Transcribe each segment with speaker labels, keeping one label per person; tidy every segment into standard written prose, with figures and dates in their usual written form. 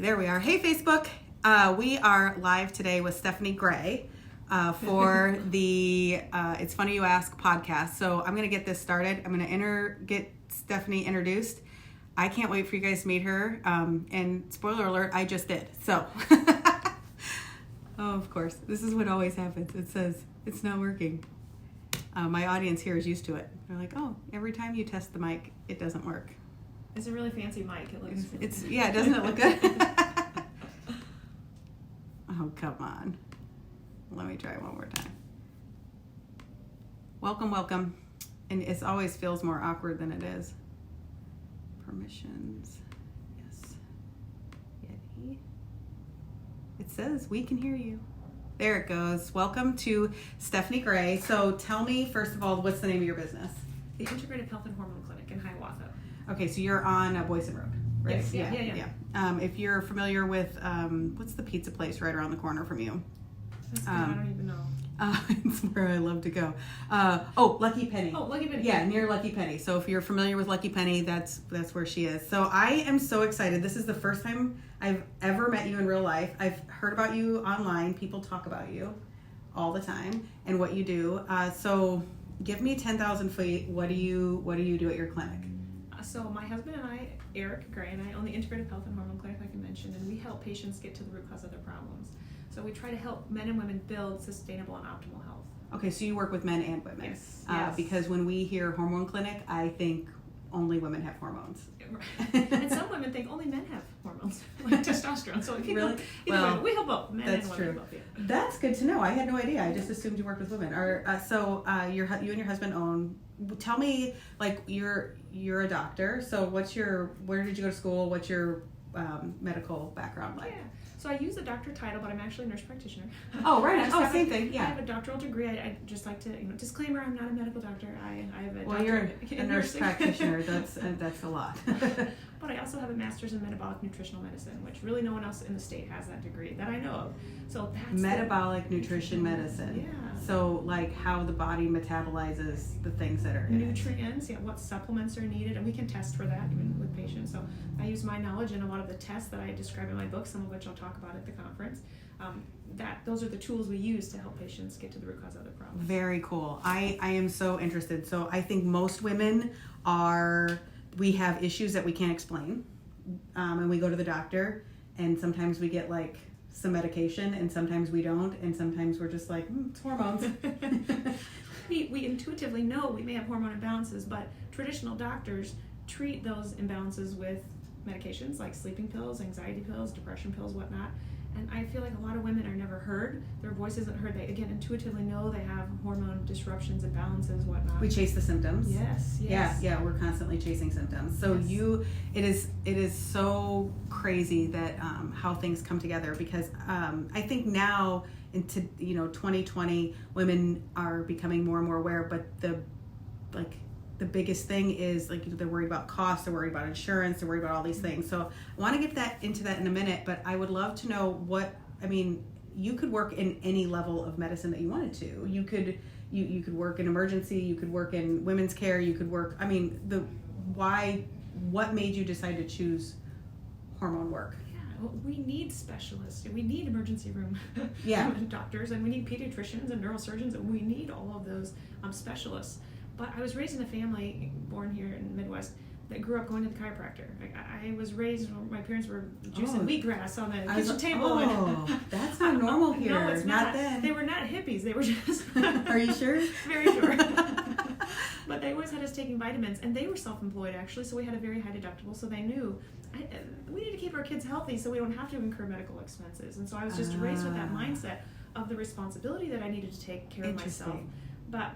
Speaker 1: there we are. Hey, Facebook. We are live today with Stephanie Gray for the It's Funny You Ask podcast. So I'm going to get this started. I'm going to get Stephanie introduced. I can't wait for you guys to meet her. And spoiler alert, I just did. So, oh, of course, this is what always happens. It says it's not working. My audience here is used to it. They're like, oh, every time you test the mic, it doesn't work.
Speaker 2: It's a really fancy mic. It looks.
Speaker 1: Yeah, doesn't it look good? Oh, come on. Let me try it one more time. Welcome. And it always feels more awkward than it is. Permissions. Yes. Yeti. It says we can hear you. There it goes. Welcome to Stephanie Gray. So tell me, first of all, what's the name of your business?
Speaker 2: The Integrative Health and Hormone Clinic in Hiawatha.
Speaker 1: Okay, so you're on Boyson Road, right?
Speaker 2: Yes, yeah.
Speaker 1: If you're familiar with, what's the pizza place right around the corner from you?
Speaker 2: I don't even know.
Speaker 1: It's where I love to go. Lucky Penny.
Speaker 2: Oh, Lucky Penny.
Speaker 1: Yeah, near Lucky Penny. So if you're familiar with Lucky Penny, that's where she is. So I am so excited. This is the first time I've ever met you in real life. I've heard about you online. People talk about you all the time and what you do. So give me 10,000 feet. What do you do at your clinic?
Speaker 2: So my husband and I, Eric Gray, and I own the Integrative Health and Hormone Clinic, like I mentioned, and we help patients get to the root cause of their problems. So we try to help men and women build sustainable and optimal health.
Speaker 1: Okay, so you work with men and women.
Speaker 2: Yes.
Speaker 1: Because when we hear hormone clinic, I think only women have hormones.
Speaker 2: And some women think only men have hormones, like testosterone. So if you
Speaker 1: really?
Speaker 2: Well, we help both men
Speaker 1: that's
Speaker 2: and
Speaker 1: true.
Speaker 2: women both. Yeah.
Speaker 1: That's good to know. I had no idea. I just assumed you worked with women. You and your husband own. Tell me, like you're a doctor. So where did you go to school? What's your medical background like?
Speaker 2: Yeah. So I use the doctor title, but I'm actually a nurse practitioner.
Speaker 1: Oh, right. Same thing. Yeah.
Speaker 2: I have a doctoral degree. I just like to, disclaimer, I'm not a medical doctor. I have a
Speaker 1: you're a nurse practitioner. That's a lot.
Speaker 2: But I also have a master's in metabolic nutritional medicine, which really no one else in the state has that degree that I know of. So that's
Speaker 1: metabolic nutrition medicine.
Speaker 2: Yeah.
Speaker 1: So like how the body metabolizes the things that are in
Speaker 2: nutrients, what supplements are needed, and we can test for that even with patients. So I use my knowledge in a lot of the tests that I describe in my book, some of which I'll talk about at the conference. Those are the tools we use to help patients get to the root cause of their problems.
Speaker 1: Very cool. I am so interested. So I think most women we have issues that we can't explain, and we go to the doctor, and sometimes we get like some medication, and sometimes we don't, and sometimes we're just like, it's hormones.
Speaker 2: We intuitively know we may have hormone imbalances, but traditional doctors treat those imbalances with medications like sleeping pills, anxiety pills, depression pills, whatnot. And I feel like a lot of women are never heard. Their voice isn't heard. They, again, intuitively know they have hormone disruptions, imbalances, whatnot.
Speaker 1: We chase the symptoms.
Speaker 2: Yes.
Speaker 1: Yeah, we're constantly chasing symptoms. So
Speaker 2: yes.
Speaker 1: It is so crazy that how things come together, because I think now into 2020, women are becoming more and more aware, but the biggest thing is they're worried about cost, they're worried about insurance, they're worried about all these things. So I want to get into that in a minute, but I would love to know you could work in any level of medicine that you wanted to. You could work in emergency, you could work in women's care, you could work, what made you decide to choose hormone work?
Speaker 2: We need specialists. We need emergency room doctors, and we need pediatricians and neurosurgeons, and we need all of those specialists. But I was raised in a family born here in the Midwest that grew up going to the chiropractor. I was raised, my parents were juicing wheatgrass on the kitchen table.
Speaker 1: That's not normal here.
Speaker 2: No, it's not.
Speaker 1: Then.
Speaker 2: They were not hippies. They were just...
Speaker 1: Are you sure?
Speaker 2: Very sure. But they always had us taking vitamins, and they were self-employed, actually, so we had a very high deductible, so they knew we need to keep our kids healthy so we don't have to incur medical expenses. And so I was just raised with that mindset of the responsibility that I needed to take care of myself. But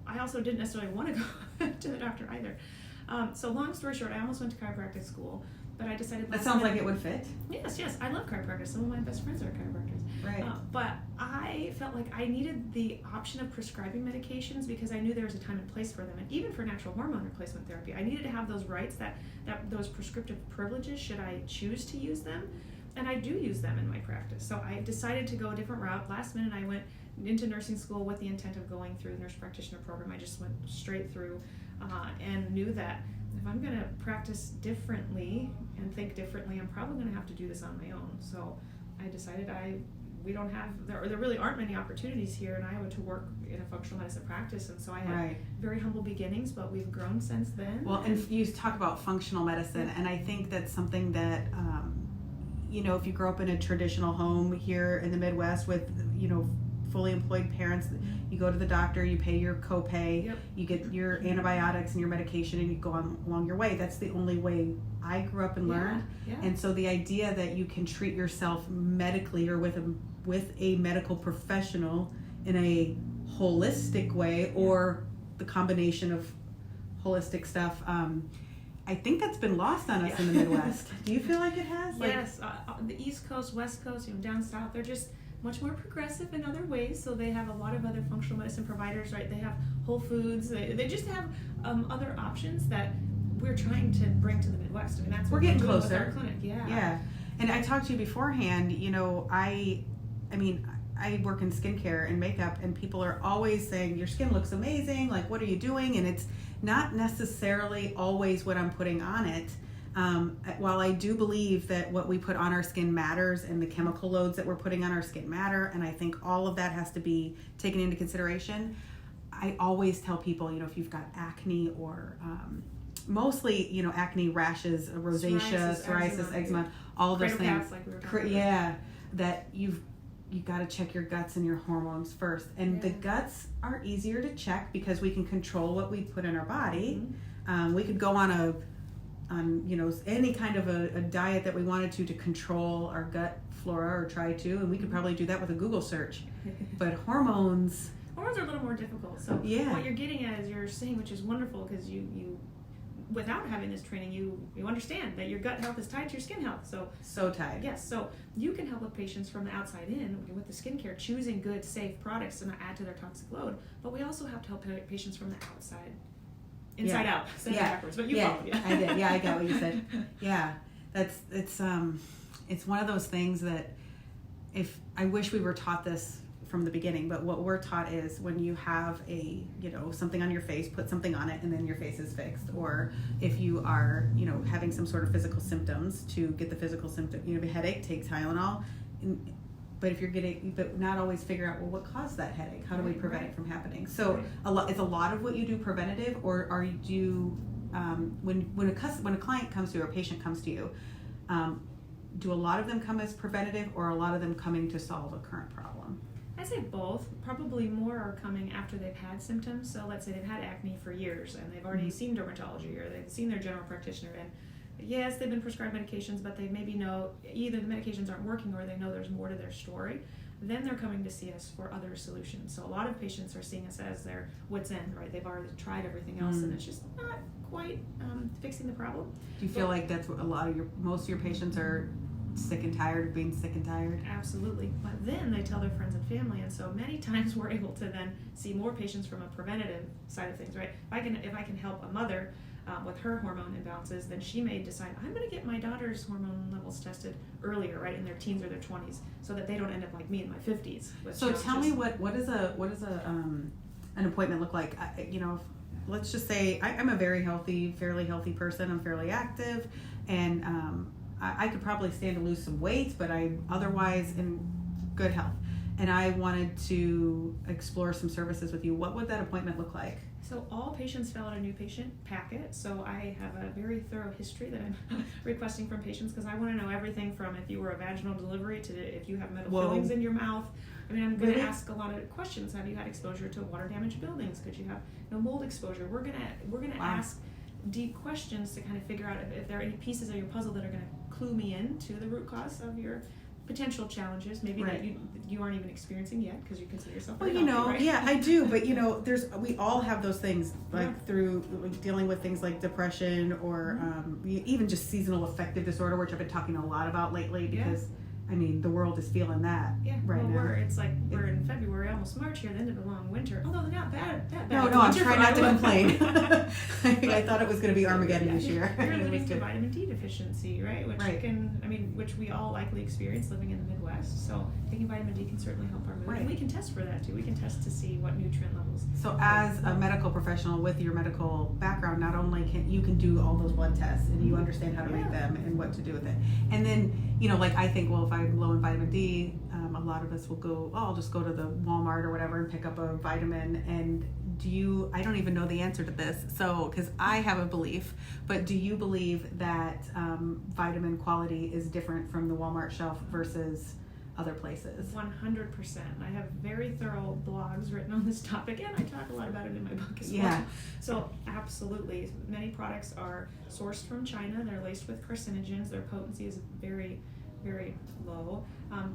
Speaker 2: I also didn't necessarily want to go to the doctor either. So long story short, I almost went to chiropractic school, but I decided...
Speaker 1: That sounds like it would fit.
Speaker 2: Yes. I love chiropractors. Some of my best friends are chiropractors.
Speaker 1: Right.
Speaker 2: But I felt like I needed the option of prescribing medications because I knew there was a time and place for them. And even for natural hormone replacement therapy, I needed to have those rights, that those prescriptive privileges, should I choose to use them. And I do use them in my practice. So I decided to go a different route. Last minute, I went into nursing school with the intent of going through the nurse practitioner program. I just went straight through and knew that if I'm going to practice differently and think differently, I'm probably going to have to do this on my own. So I decided there really aren't many opportunities here in Iowa to work in a functional medicine practice, and so I had very humble beginnings, but we've grown since then.
Speaker 1: Well, and you talk about functional medicine, and I think that's something that, if you grow up in a traditional home here in the Midwest with, fully employed parents, you go to the doctor, you pay your copay, you get your antibiotics and your medication, and you go on along your way. That's the only way I grew up and learned. And so the idea that you can treat yourself medically or with a medical professional in a holistic way, or the combination of holistic stuff, I think that's been lost on us in the Midwest. Do you feel like it has?
Speaker 2: Yes, the East Coast, West Coast, down south, they're just much more progressive in other ways. So they have a lot of other functional medicine providers, right? They have Whole Foods. They just have other options that we're trying to bring to the Midwest. I mean, that's what
Speaker 1: we're getting
Speaker 2: doing
Speaker 1: closer.
Speaker 2: With our clinic.
Speaker 1: Yeah. And I talked to you beforehand. I work in skincare and makeup, and people are always saying, your skin looks amazing, like, what are you doing? And it's not necessarily always what I'm putting on it. While I do believe that what we put on our skin matters, and the chemical loads that we're putting on our skin matter, and I think all of that has to be taken into consideration, I always tell people, if you've got acne or mostly, acne, rashes, rosacea, psoriasis, eczema, all of those things.
Speaker 2: Like we were talking about.
Speaker 1: That you've got to check your guts and your hormones first. And the guts are easier to check because we can control what we put in our body. We could go on any kind of a diet that we wanted to control our gut flora, or try to, and we could probably do that with a Google search. But hormones
Speaker 2: are a little more difficult. So what you're getting at is you're saying, which is wonderful, because you without having this training, you understand that your gut health is tied to your skin health. So
Speaker 1: tied.
Speaker 2: Yes, so you can help with patients from the outside in with the skincare, choosing good, safe products to not add to their toxic load. But we also have to help patients from the outside, inside out. Said it backwards, but you followed.
Speaker 1: I did. Yeah, I got what you said. Yeah, it's one of those things that I wish we were taught this from the beginning, but what we're taught is when you have something on your face, put something on it and then your face is fixed. Or if you are having some sort of physical symptoms, to get the physical symptom, a headache, take Tylenol. But if you're but not always figure out, well, what caused that headache? How do we prevent it from happening? So it's a lot of what you do preventative, or are you when a client comes to you or a patient comes to you, do a lot of them come as preventative, or a lot of them coming to solve a current problem?
Speaker 2: I'd say both. Probably more are coming after they've had symptoms. So let's say they've had acne for years and they've already seen dermatology, or they've seen their general practitioner, and yes, they've been prescribed medications, but they maybe know either the medications aren't working or they know there's more to their story. Then they're coming to see us for other solutions. So a lot of patients are seeing us as their wit's end, right? They've already tried everything else and it's just not quite fixing the problem.
Speaker 1: Do you feel like that's what most of your patients are sick and tired of being sick and tired?
Speaker 2: Absolutely. But then they tell their friends and family, and so many times we're able to then see more patients from a preventative side of things, right? If I can help a mother with her hormone imbalances, then she may decide, I'm going to get my daughter's hormone levels tested earlier, right, in their teens or their 20s, so that they don't end up like me in my 50s.
Speaker 1: So tell me, what does an appointment look like? Let's just say I'm a fairly healthy person. I'm fairly active, and I could probably stand to lose some weight, but I'm otherwise in good health. And I wanted to explore some services with you. What would that appointment look like?
Speaker 2: So all patients fill out a new patient packet. So I have a very thorough history that I'm requesting from patients, because I want to know everything from if you were a vaginal delivery to if you have metal fillings in your mouth. I mean, I'm going to ask a lot of questions. Have you had exposure to water damaged buildings? Could you have mold exposure? We're gonna ask deep questions to kind of figure out if there are any pieces of your puzzle that are going to clue me in to the root cause of your potential challenges, maybe that you aren't even experiencing yet, because you consider yourself healthy, right?
Speaker 1: Yeah, I do, but we all have those things, through dealing with things like depression, or even just seasonal affective disorder, which I've been talking a lot about lately, because I mean, the world is feeling that right now.
Speaker 2: We're in February, almost March here, the end of a long winter. Although they're not that bad.
Speaker 1: No, I'm trying not to complain. I thought it was going to be Armageddon this year.
Speaker 2: You're alluding to vitamin D deficiency, right? Which we all likely experience living in the Midwest. So taking vitamin D can certainly help our mood.
Speaker 1: Right.
Speaker 2: And we can test for that too. We can test to see what nutrient levels.
Speaker 1: So as a medical professional with your medical background, not only can you do all those blood tests and you understand how to read them and what to do with it. And then, I think, well, if I'm low in vitamin D, a lot of us will go, I'll just go to the Walmart or whatever and pick up a vitamin. And I don't even know the answer to this, so, because I have a belief, but do you believe that vitamin quality is different from the Walmart shelf versus other places?
Speaker 2: 100%. I have very thorough blogs written on this topic, and I talk a lot about it in my book as well.
Speaker 1: Yeah.
Speaker 2: So absolutely, many products are sourced from China. They're laced with carcinogens. Their potency is very, very low.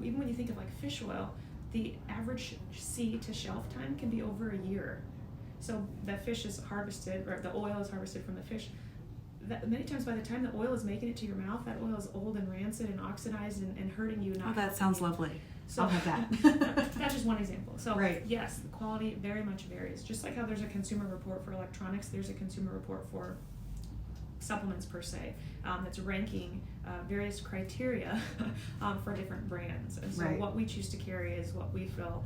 Speaker 2: Even when you think of like fish oil, the average sea to shelf time can be over a year. So that fish is harvested, or the oil is harvested from the fish. Many times by the time the oil is making it to your mouth, that oil is old and rancid and oxidized and hurting you.
Speaker 1: That sounds lovely.
Speaker 2: So
Speaker 1: I'll have that.
Speaker 2: That's just one example. So
Speaker 1: right.
Speaker 2: Yes, the quality very much varies. Just like how there's a consumer report for electronics, there's a consumer report for supplements per se, that's ranking various criteria for different brands. And so what we choose to carry is what we feel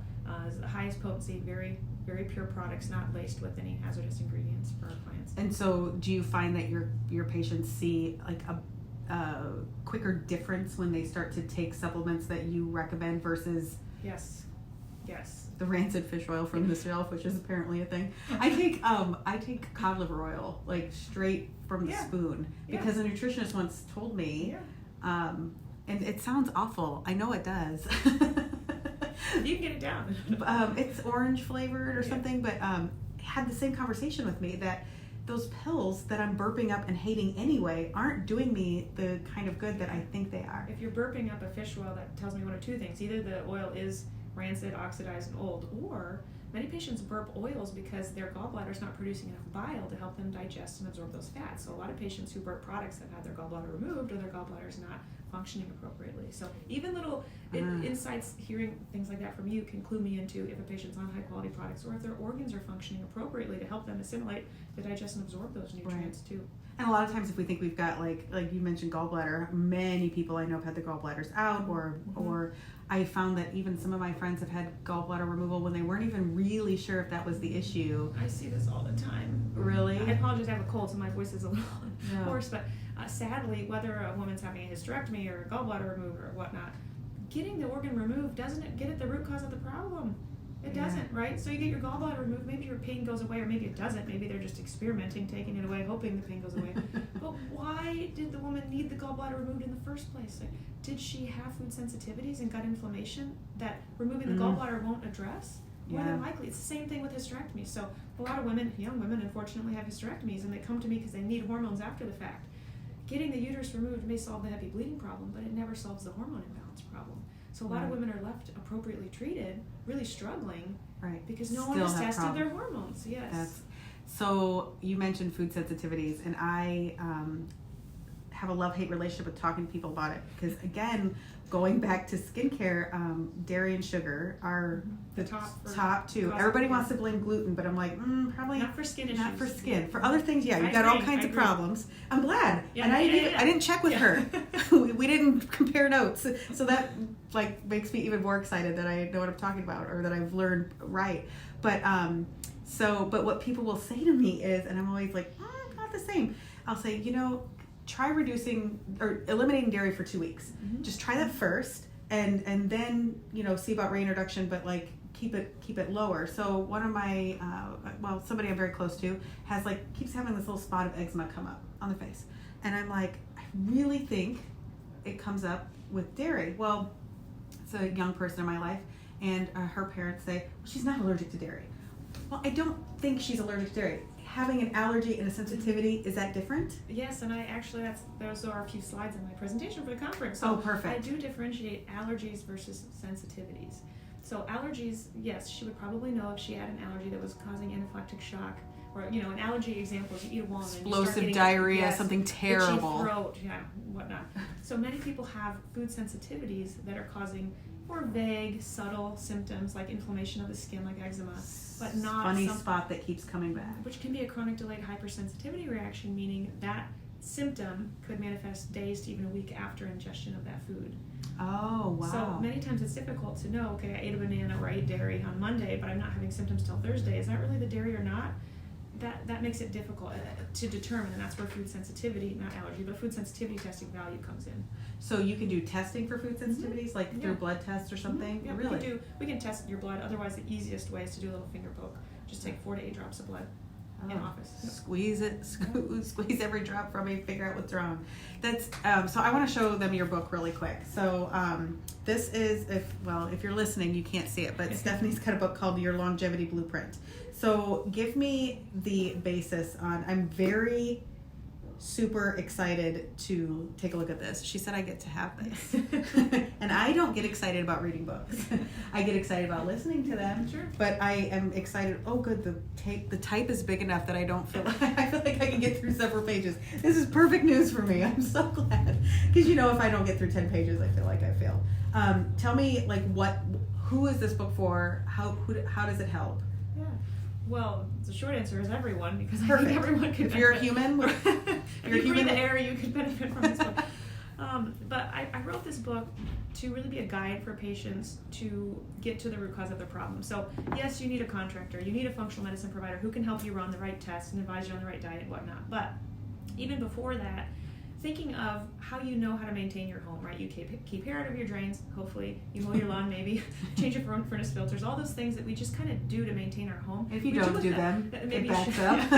Speaker 2: is the highest potency, very, very pure products, not laced with any hazardous ingredients for our clients.
Speaker 1: And so do you find that your patients see like a quicker difference when they start to take supplements that you recommend versus
Speaker 2: Yes.
Speaker 1: the rancid fish oil from the shelf, which is apparently a thing? I take cod liver oil like straight from the spoon because a nutritionist once told me, and it sounds awful. I know it does.
Speaker 2: You can get it down.
Speaker 1: It's orange flavored or something, but had the same conversation with me that those pills that I'm burping up and hating anyway aren't doing me the kind of good that I think they are.
Speaker 2: If you're burping up a fish oil, that tells me one of two things. Either the oil is rancid, oxidized, and old, or many patients burp oils because their gallbladder is not producing enough bile to help them digest and absorb those fats. So a lot of patients who burp products have had their gallbladder removed or their gallbladder is not functioning appropriately. So even little insights, hearing things like that from you can clue me into if a patient's on high quality products or if their organs are functioning appropriately to help them assimilate, to digest and absorb those nutrients too.
Speaker 1: And a lot of times if we think we've got like you mentioned gallbladder, many people I know have had their gallbladders out or I found that even some of my friends have had gallbladder removal when they weren't even really sure if that was the issue.
Speaker 2: I see this all the time.
Speaker 1: Really?
Speaker 2: I apologize, I have a cold, so my voice is a little hoarse, but sadly, whether a woman's having a hysterectomy or a gallbladder removed or whatnot, getting the organ removed doesn't get at the root cause of the problem. It doesn't, right? So you get your gallbladder removed, maybe your pain goes away, or maybe it doesn't. Maybe they're just experimenting, taking it away, hoping the pain goes away. But why did the woman need the gallbladder removed in the first place? Like, did she have food sensitivities and gut inflammation that removing the gallbladder won't address? More than likely. It's the same thing with hysterectomy. So a lot of women, young women, unfortunately have hysterectomies, and they come to me because they need hormones after the fact. Getting the uterus removed may solve the heavy bleeding problem, but it never solves the hormone imbalance problem. So a lot of women are left appropriately treated, really struggling, because no one has tested their hormones. Yes.
Speaker 1: So you mentioned food sensitivities, and I have a love-hate relationship with talking to people about it because, again, going back to skincare, dairy and sugar are the top two. Everybody wants to blame gluten, but I'm like, probably
Speaker 2: not for skin issues.
Speaker 1: Not for skin. For other things, you've got all kinds of problems. I'm glad, and I didn't check with her. We didn't compare notes, so that makes me even more excited that I know what I'm talking about or that I've learned right. But but what people will say to me is, and I'm always like, not the same. I'll say, try reducing or eliminating dairy for 2 weeks. Just try that first, and then see about reintroduction, but keep it lower. So one of my somebody I'm very close to has keeps having this little spot of eczema come up on the face, and I'm like, I really think it comes up with dairy. Well, it's a young person in my life, and her parents say, well, she's not allergic to dairy. Well, I don't think she's allergic to dairy. Having an allergy and a sensitivity, is that different?
Speaker 2: Yes, and those are a few slides in my presentation for the conference.
Speaker 1: So perfect.
Speaker 2: I do differentiate allergies versus sensitivities. So allergies, yes, she would probably know if she had an allergy that was causing anaphylactic shock Or, an allergy example is you eat a walnut and you
Speaker 1: Explosive
Speaker 2: start getting
Speaker 1: diarrhea, something terrible.
Speaker 2: itchy throat, whatnot. So many people have food sensitivities that are causing more vague, subtle symptoms like inflammation of the skin, like eczema, but not
Speaker 1: funny spot that keeps coming back.
Speaker 2: Which can be a chronic delayed hypersensitivity reaction, meaning that symptom could manifest days to even a week after ingestion of that food.
Speaker 1: Oh, wow.
Speaker 2: So many times it's difficult to know, okay, I ate a banana or I ate dairy on Monday, but I'm not having symptoms till Thursday. Is that really the dairy or not? That makes it difficult to determine, and that's where food sensitivity, not allergy, but food sensitivity testing value comes in.
Speaker 1: So you can do testing for food sensitivities, like through blood tests or something?
Speaker 2: Yeah,
Speaker 1: really?
Speaker 2: we can test your blood. Otherwise, the easiest way is to do a little finger poke. Just take 4 to 8 drops of blood in office.
Speaker 1: Squeeze it, squeeze every drop from me, figure out what's wrong. That's so I want to show them your book really quick. So this is, if you're listening, you can't see it, but Stephanie's got a book called Your Longevity Blueprint. So give me the basis on, I'm very super excited to take a look at this. She said I get to have this. And I don't get excited about reading books. I get excited about listening to them.
Speaker 2: Sure.
Speaker 1: But I am excited. Oh, good. The type is big enough that I don't feel I feel like I can get through several pages. This is perfect news for me. I'm so glad. Because if I don't get through 10 pages, I feel like I fail. Tell me, who is this book for? How does it help?
Speaker 2: Yeah. Well, the short answer is everyone, because I
Speaker 1: Perfect.
Speaker 2: think everyone could
Speaker 1: If you're a human,
Speaker 2: if you breathe the air, you could benefit from this book. But I wrote this book to really be a guide for patients to get to the root cause of the problem. So yes, you need a contractor, you need a functional medicine provider who can help you run the right tests and advise you on the right diet and whatnot. But even before that, thinking of how you know how to maintain your home, right? You keep hair out of your drains, hopefully. You mow your lawn, maybe. Change your furnace filters. All those things that we just kind of do to maintain our home.
Speaker 1: If you don't do them,
Speaker 2: maybe
Speaker 1: it backs up.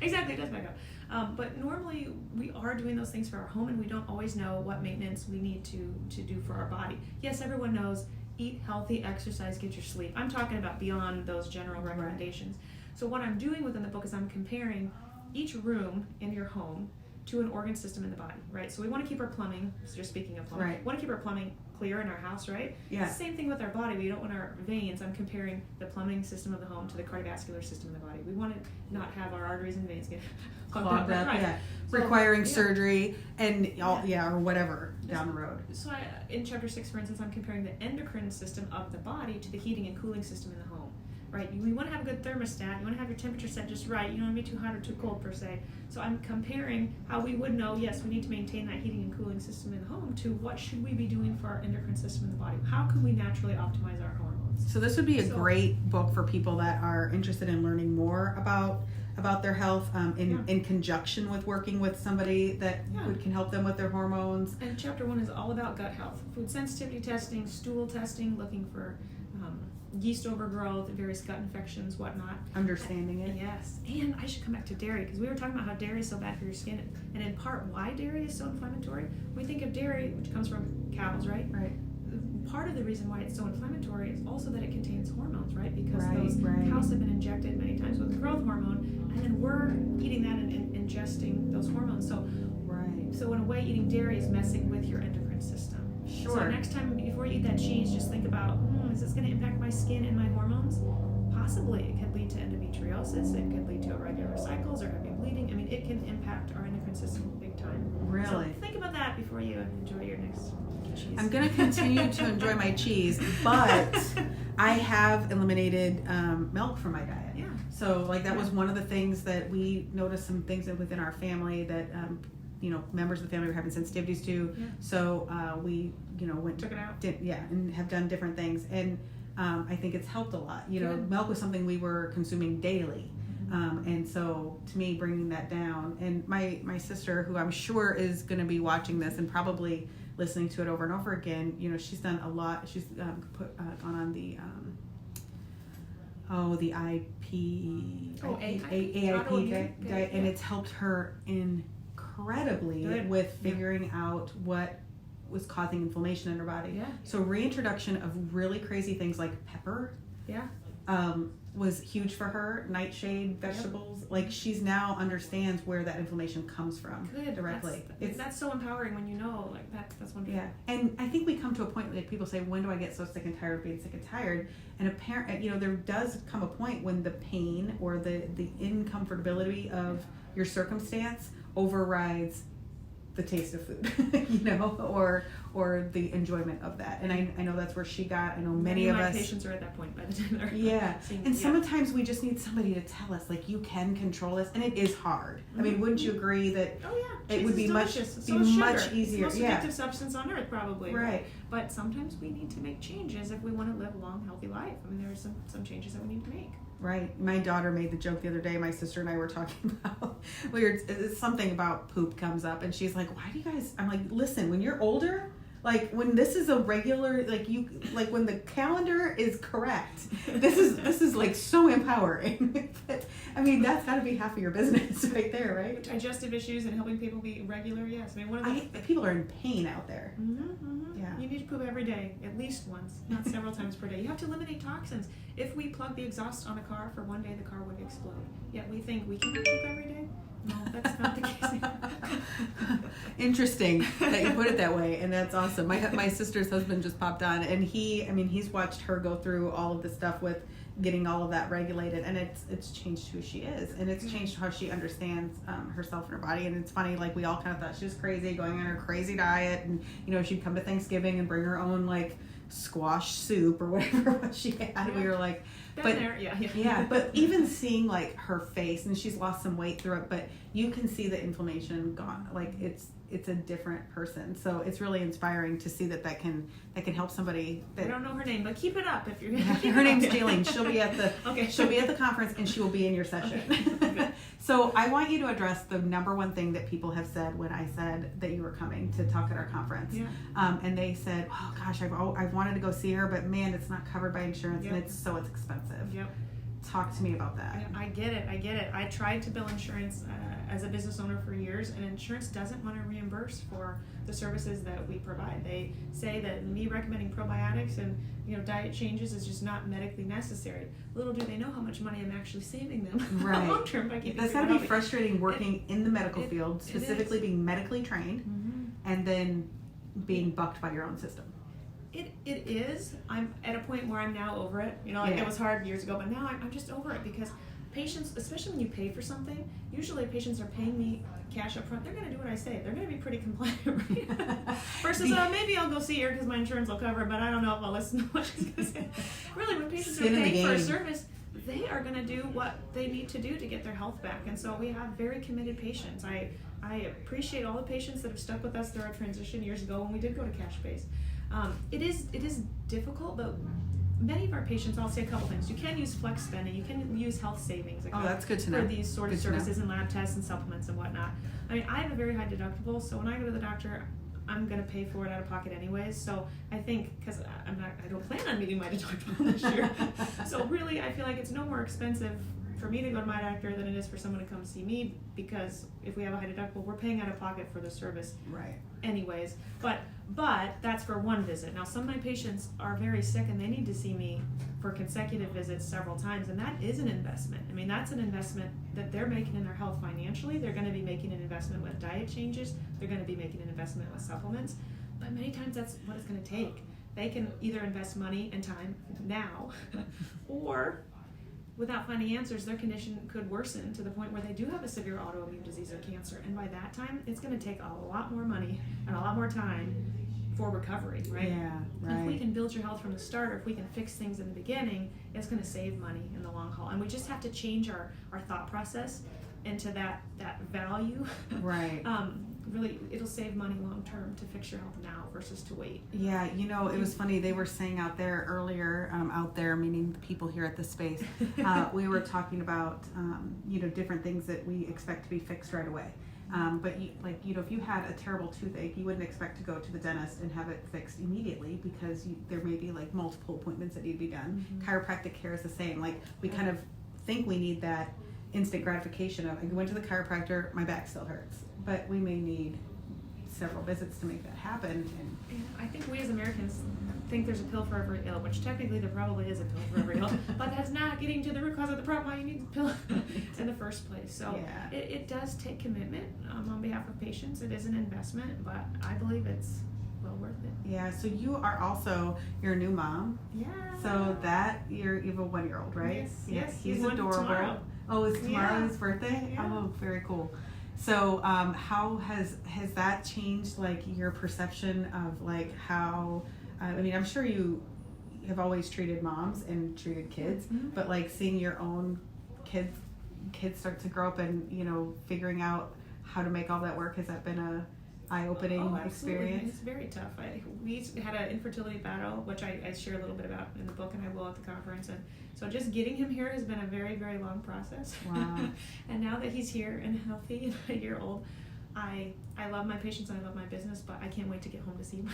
Speaker 2: Exactly, it does back up. But normally we are doing those things for our home, and we don't always know what maintenance we need to do for our body. Yes, everyone knows, eat healthy, exercise, get your sleep. I'm talking about beyond those general recommendations. Right. So what I'm doing within the book is I'm comparing each room in your home to an organ system in the body, right? So we want to keep our plumbing, so just speaking of plumbing,
Speaker 1: right.
Speaker 2: We want to keep our plumbing clear in our house, right?
Speaker 1: Yeah.
Speaker 2: Same thing with our body. We don't want our veins. I'm comparing the plumbing system of the home to the cardiovascular system in the body. We want to not have our arteries and veins get clogged up. Right.
Speaker 1: Yeah.
Speaker 2: So,
Speaker 1: requiring surgery and or whatever down the road.
Speaker 2: So in chapter 6, for instance, I'm comparing the endocrine system of the body to the heating and cooling system in the home. Right, we want to have a good thermostat. You want to have your temperature set just right. You don't want to be too hot or too cold per se. So I'm comparing how we would know, yes, we need to maintain that heating and cooling system in the home, to what should we be doing for our endocrine system in the body. How can we naturally optimize our hormones?
Speaker 1: So this would be a great book for people that are interested in learning more about their health in conjunction with working with somebody that can help them with their hormones.
Speaker 2: And chapter 1 is all about gut health, food sensitivity testing, stool testing, looking for yeast overgrowth, various gut infections, whatnot.
Speaker 1: Understanding it.
Speaker 2: Yes. And I should come back to dairy, because we were talking about how dairy is so bad for your skin, and in part why dairy is so inflammatory. We think of dairy, which comes from cows, right?
Speaker 1: Right.
Speaker 2: Part of the reason why it's so inflammatory is also that it contains hormones, right? Because those
Speaker 1: right.
Speaker 2: cows have been injected many times with growth hormone, and then we're eating that and ingesting those hormones. So in a way, eating dairy is messing with your endocrine system.
Speaker 1: Sure.
Speaker 2: So next time before you eat that cheese, just think about, is this going to impact my skin and my hormones? Possibly. It could lead to endometriosis. It could lead to irregular cycles or heavy bleeding. I mean, it can impact our endocrine system big time.
Speaker 1: Really?
Speaker 2: So think about that before you enjoy your next cheese.
Speaker 1: I'm going to continue to enjoy my cheese, but I have eliminated milk from my diet.
Speaker 2: Yeah.
Speaker 1: So that was one of the things that we noticed, some things within our family that members of the family were having sensitivities to.
Speaker 2: Yeah.
Speaker 1: So we
Speaker 2: took it out.
Speaker 1: And have done different things, and I think it's helped a lot. Milk was something we were consuming daily. And so to me, bringing that down, and my sister, who I'm sure is going to be watching this and probably listening to it over and over again, she's done a lot. She's gone on the AIP diet, and it's helped her incredibly with figuring out what was causing inflammation in her body.
Speaker 2: Yeah.
Speaker 1: So reintroduction of really crazy things like pepper.
Speaker 2: Yeah.
Speaker 1: was huge for her. Nightshade, vegetables. Like, she's now understands where that inflammation comes from.
Speaker 2: Good.
Speaker 1: Directly.
Speaker 2: That's so empowering when you know, like, that's wonderful.
Speaker 1: Yeah. And I think we come to a point, like, people say, when do I get so sick and tired of being sick and tired? And there does come a point when the pain or the incomfortability of your circumstance overrides the taste of food, or the enjoyment of that. And I know that's where she got. I know many of
Speaker 2: my
Speaker 1: us.
Speaker 2: patients are at that point by the time they're
Speaker 1: And sometimes we just need somebody to tell us, like, you can control this, and it is hard. I mean, wouldn't you agree that it would be much easier?
Speaker 2: It's the most addictive substance on earth, probably.
Speaker 1: Right.
Speaker 2: But sometimes we need to make changes if we want to live a long, healthy life. I mean, there are some changes that we need to make.
Speaker 1: Right. My daughter made the joke the other day. My sister and I were talking about it's something about poop comes up, and she's like, "Why do you guys?" I'm like, "Listen, when you're older, like when this is a regular, like when the calendar is correct, this is like so empowering." I mean, that's got to be half of your business right there, right?
Speaker 2: Digestive issues and helping people be regular. Yes, I mean, one of the
Speaker 1: people are in pain out there.
Speaker 2: Yeah. You need to poop every day, at least once, not several times per day. You have to eliminate toxins. If we plug the exhaust on a car for one day, the car would explode. Yet we think we can poop every day. No, that's not the case.
Speaker 1: Interesting that you put it that way, and that's awesome. My sister's husband just popped on, and he's watched her go through all of the stuff with getting all of that regulated, and it's changed who she is, and it's changed how she understands herself and her body. And it's funny, like, we all kind of thought she was crazy, going on her crazy diet, and she'd come to Thanksgiving and bring her own, like, squash soup or whatever she had. Yeah. We were like, but even seeing, like, her face, and she's lost some weight through it, but you can see the inflammation gone. Like, it's a different person. So it's really inspiring to see that can help somebody.
Speaker 2: I don't know her name, but keep it up if you're.
Speaker 1: Her name's Jaylene. She'll be at the she'll be at the conference, and she will be in your session.
Speaker 2: Okay.
Speaker 1: So I want you to address the number one thing that people have said when I said that you were coming to talk at our conference.
Speaker 2: Yeah.
Speaker 1: And they said, "Oh gosh, I've wanted to go see her, but man, it's not covered by insurance, and it's expensive."
Speaker 2: Yep.
Speaker 1: Talk to me about that.
Speaker 2: Yeah, I get it. I tried to bill insurance as a business owner for years, and insurance doesn't want to reimburse for the services that we provide. They say that me recommending probiotics and diet changes is just not medically necessary. Little do they know how much money I'm actually saving them long term by keeping.
Speaker 1: That's got to be frustrating working in the medical field, specifically being medically trained, and then being bucked by your own system.
Speaker 2: It is. I'm at a point where I'm now over it. It was hard years ago, but now I'm just over it, because patients, especially when you pay for something, usually patients are paying me cash up front. They're going to do what I say. They're going to be pretty compliant, right? Versus, maybe I'll go see her because my insurance will cover it, but I don't know if I'll listen to what she's going to say. Really, when patients are paying for a service, they are going to do what they need to do to get their health back. And so we have very committed patients. I appreciate all the patients that have stuck with us through our transition years ago when we did go to cash-based. It is difficult, but many of our patients, I'll say a couple things. You can use flex spending. You can use health savings
Speaker 1: that's good to know.
Speaker 2: For these sort of services and lab tests and supplements and whatnot. I mean, I have a very high deductible, so when I go to the doctor, I'm going to pay for it out of pocket anyways. So I think, because I don't plan on meeting my deductible this year. So really, I feel like it's no more expensive for me to go to my doctor than it is for someone to come see me, because if we have a high deductible, we're paying out of pocket for the service anyways. But that's for one visit. Now, some of my patients are very sick and they need to see me for consecutive visits several times, and that is an investment. I mean, that's an investment that they're making in their health financially. They're going to be making an investment with diet changes. They're going to be making an investment with supplements. But many times that's what it's going to take. They can either invest money and time now, or without finding answers, their condition could worsen to the point where they do have a severe autoimmune disease or cancer. And by that time, it's going to take a lot more money and a lot more time for recovery, right?
Speaker 1: Yeah, right.
Speaker 2: If we can build your health from the start, or if we can fix things in the beginning, it's going to save money in the long haul. And we just have to change our thought process into that value.
Speaker 1: Right.
Speaker 2: Really, it'll save money long term to fix your health now versus to wait.
Speaker 1: Yeah, it was funny. They were saying out there earlier, meaning the people here at the space, we were talking about, different things that we expect to be fixed right away. But if you had a terrible toothache, you wouldn't expect to go to the dentist and have it fixed immediately, because there may be like multiple appointments that need to be done. Chiropractic care is the same. Like, we kind of think we need that instant gratification of, I went to the chiropractor, my back still hurts, but we may need several visits to make that happen.
Speaker 2: And I think we as Americans think there's a pill for every ill, which technically there probably is a pill for every ill, but that's not getting to the root cause of the problem why you need the pill in the first place. So it does take commitment on behalf of patients. It is an investment, but I believe it's well worth it.
Speaker 1: Yeah, so you are also, you're a new mom.
Speaker 2: Yeah.
Speaker 1: So that, you have a 1-year-old, right?
Speaker 2: Yes.
Speaker 1: He's adorable.
Speaker 2: Tomorrow.
Speaker 1: Oh, is tomorrow his birthday?
Speaker 2: Yeah.
Speaker 1: Oh, very cool. So how has that changed, like, your perception of, like, how, I mean, I'm sure you have always treated moms and treated kids, but, like, seeing your own kids start to grow up and, you know, figuring out how to make all that work, has that been a eye-opening experience?
Speaker 2: It's very tough. We had an infertility battle, which I share a little bit about in the book, and I will at the conference. And so just getting him here has been a very, very long process.
Speaker 1: Wow.
Speaker 2: And now that he's here and healthy and a year old, I love my patients and I love my business, but I can't wait to get home to see him.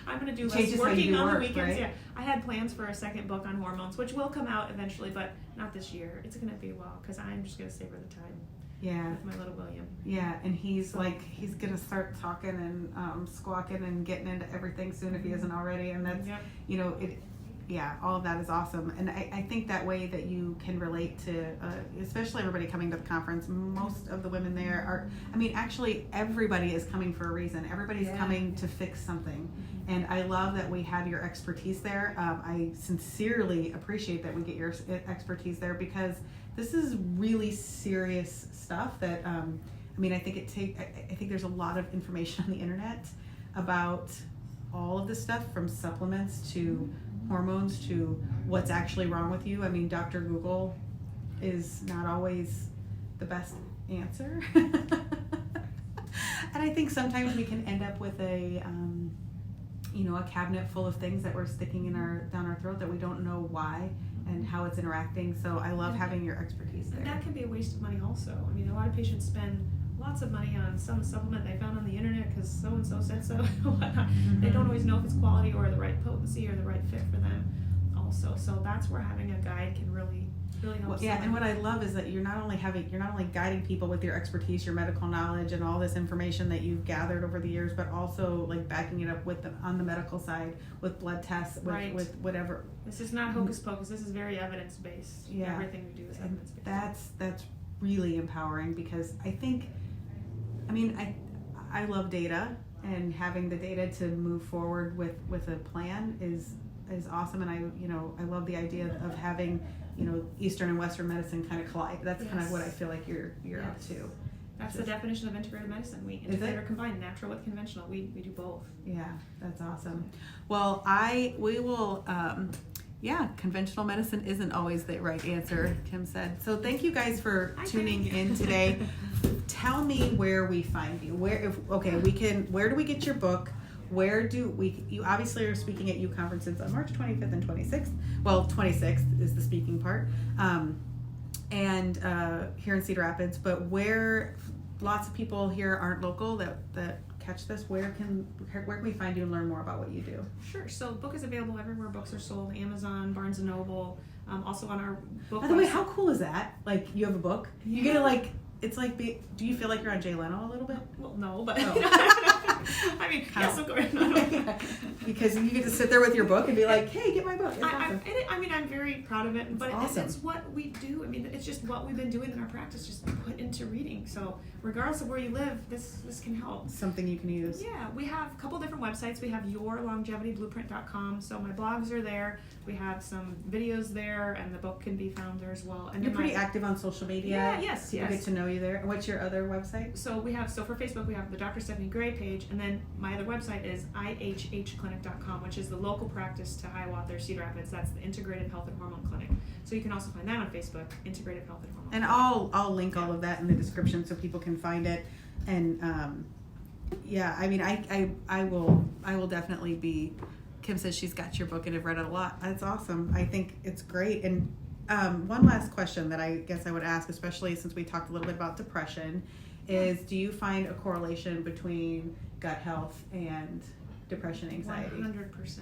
Speaker 2: I'm going to do less working on the weekends.
Speaker 1: Right?
Speaker 2: Yeah, I had plans for a second book on hormones, which will come out eventually, but not this year. It's going to be a while because I'm just going to savor the time.
Speaker 1: Yeah.
Speaker 2: With my little William.
Speaker 1: Yeah, and he's he's gonna start talking and squawking and getting into everything soon if he isn't already, and that's you know, all of that is awesome. And I think that way that you can relate to, especially everybody coming to the conference, most of the women there are, I mean, actually everybody is coming for a reason. Everybody's coming to fix something. And I love that we have your expertise there. I sincerely appreciate that we get your expertise there, because this is really serious stuff that, I mean, I think there's a lot of information on the internet about all of this stuff, from supplements to hormones to what's actually wrong with you. I mean, Dr. Google is not always the best answer. And I think sometimes we can end up with a cabinet full of things that we're sticking down our throat that we don't know why and how it's interacting. So I love having your expertise there.
Speaker 2: And that can be a waste of money also. I mean, a lot of patients spend lots of money on some supplement they found on the internet because so-and-so said so and whatnot. They don't always know if it's quality or the right potency or the right fit for them also. So that's where having a guide can really help.
Speaker 1: Well, yeah, and what I love is that you're not only guiding people with your expertise, your medical knowledge, and all this information that you've gathered over the years, but also like backing it up with on the medical side with blood tests, with whatever.
Speaker 2: This is not hocus pocus. This is very evidence based.
Speaker 1: Yeah,
Speaker 2: everything we do is evidence based.
Speaker 1: That's really empowering, because I think, I mean, I love data, and having the data to move forward with a plan is awesome. And I love the idea of having, Eastern and Western medicine kind of collide. That's kind of what I feel like you're up to.
Speaker 2: That's the definition of integrative medicine. We integrate or combine natural with conventional. We do both.
Speaker 1: Yeah, that's awesome. Well, we will. Conventional medicine isn't always the right answer, Kim said. So thank you guys for tuning in today. Tell me where we find you. Where do we get your book? You obviously are speaking at U conferences on March 25th and 26th. Well, 26th is the speaking part. And here in Cedar Rapids, but where lots of people here aren't local that catch this, where can we find you and learn more about what you do?
Speaker 2: Sure. So the book is available everywhere books are sold: Amazon, Barnes & Noble, also on our book.
Speaker 1: By the way, how cool is that? Like, you have a book. You get to it's like, do you feel like you're on Jay Leno a little bit?
Speaker 2: Well, no, but I mean,
Speaker 1: yes,
Speaker 2: of course. No.
Speaker 1: Because you get to sit there with your book and be like, hey, get my book. It's awesome.
Speaker 2: I'm very proud of it, but
Speaker 1: awesome.
Speaker 2: It's what we do. I mean, it's just what we've been doing in our practice, just put into reading. So regardless of where you live, this can help.
Speaker 1: Something you can use.
Speaker 2: Yeah, we have a couple different websites. We have yourlongevityblueprint.com, so my blogs are there. We have some videos there, and the book can be found there as well. And
Speaker 1: you're pretty active on social media.
Speaker 2: Yeah, yes.
Speaker 1: People get to know you there. What's your other website?
Speaker 2: So for Facebook, we have the Dr. Stephanie Gray page, and then my other website is ihhclinic.com, which is the local practice to Hiawatha, Cedar Rapids. That's the Integrative Health and Hormone Clinic. So you can also find that on Facebook, Integrative Health and Hormone.
Speaker 1: And I'll link all of that in the description so people can find it. And I mean, I will definitely be. Kim says she's got your book and have read it a lot. That's awesome. I think it's great. And one last question that I guess I would ask, especially since we talked a little bit about depression, is do you find a correlation between gut health and depression, anxiety?
Speaker 2: 100%.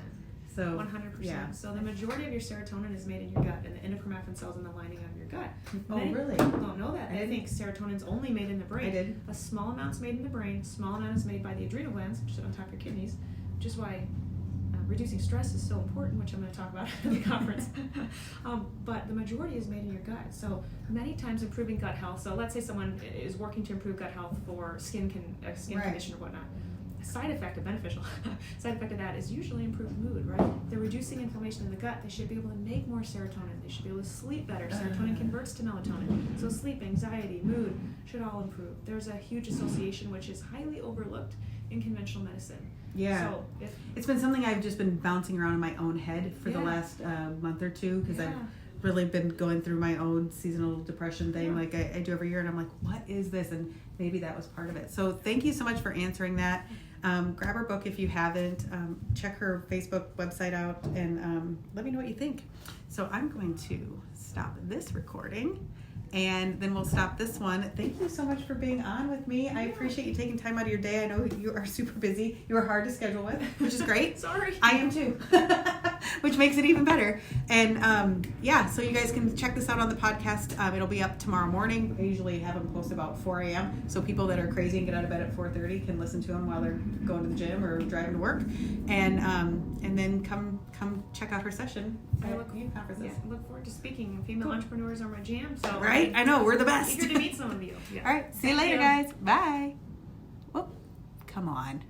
Speaker 1: So
Speaker 2: 100%.
Speaker 1: Yeah.
Speaker 2: So the majority of your serotonin is made in your gut, and the endochromaffin cells in the lining of your gut.
Speaker 1: Oh, really?
Speaker 2: People don't know that. They think serotonin's only made in the brain.
Speaker 1: I did.
Speaker 2: A small amount's made in the brain. Small amount is made by the adrenal glands, which sit on top of your kidneys, which is why reducing stress is so important, which I'm going to talk about at the conference. But the majority is made in your gut. So many times improving gut health. So let's say someone is working to improve gut health for skin condition or whatnot. A side effect, a beneficial side effect of that is usually improved mood, right? They're reducing inflammation in the gut. They should be able to make more serotonin. They should be able to sleep better. Serotonin converts to melatonin. So sleep, anxiety, mood should all improve. There's a huge association which is highly overlooked in conventional medicine.
Speaker 1: Yeah.
Speaker 2: So
Speaker 1: it's been something I've just been bouncing around in my own head for the last month or two, because I've really been going through my own seasonal depression thing like I do every year, and I'm like, what is this? And maybe that was part of it. So thank you so much for answering that. Grab her book if you haven't. Check her Facebook website out, and let me know what you think. So I'm going to stop this recording, and then we'll stop this one. Thank you so much for being on with me. I appreciate you taking time out of your day. I know you are super busy. You are hard to schedule with, which is great.
Speaker 2: Sorry.
Speaker 1: I am too, which makes it even better. And so you guys can check this out on the podcast. It'll be up tomorrow morning. I usually have them post about 4 a.m. So people that are crazy and get out of bed at 4:30 can listen to them while they're going to the gym or driving to work. And then come check out her session at youth conferences.
Speaker 2: Yeah, I look forward to speaking. Female entrepreneurs are my jam. So
Speaker 1: right? I know, we're the best.
Speaker 2: Eager to meet some of you. Yeah.
Speaker 1: All right, see you later, guys. Bye. Whoop, come on.